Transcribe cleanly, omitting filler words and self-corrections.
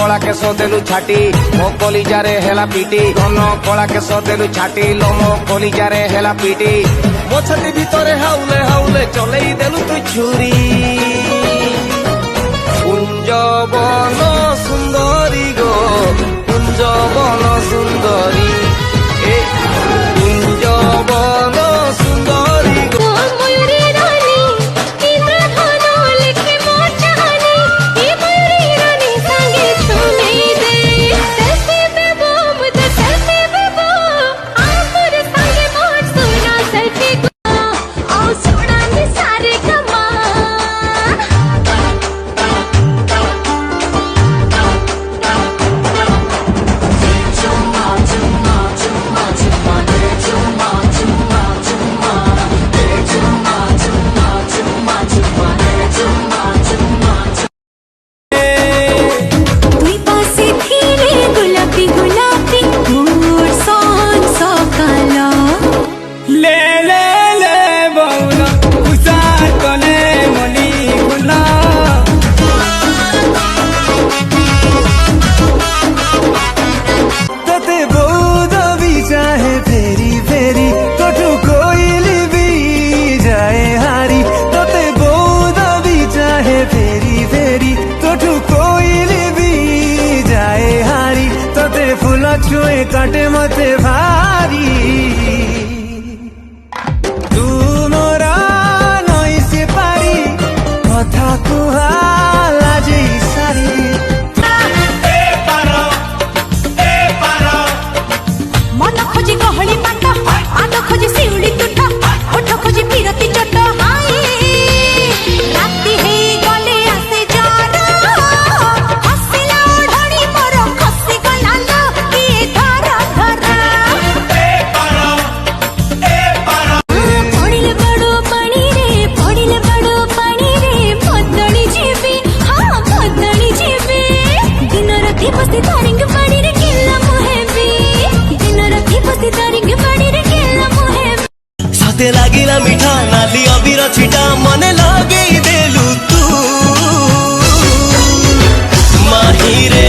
कला केस देलु छाटी मो कलिजारे हेला पीटी घन कला केस देलु छाटी लो मो कलिजारे हेला पीटी मो छाती भितरे हाउले हाउले चलई देलु तु छुरी कुंजवन सुंदरी गो कुंजवन सुंदरी कुंजवन सुंदरी गो छुए काटे मते भारी तू मोरा नई से पारी कथा कुहाला जे सारी मन खोजी गहली पाट आद खोजी सिउड़ी तुठ ओठ खोजी पिरती चट राती हे गले आसे जाना हसिला ओढ़णी मोर खसी गला लो किए धरा धरा पड़िले बड़ो पानी रे भदणी जीवी हाँ भदणी जीवी दिन राति बस्ती तारिंग पानी रे किल्ला मुहेबी दिन राति बस्ती तारिंग पानी रे किल्ला मुहेबी सते लागिला मिठा नाली अबीर छिटा मने लगेई देलु तू माही रे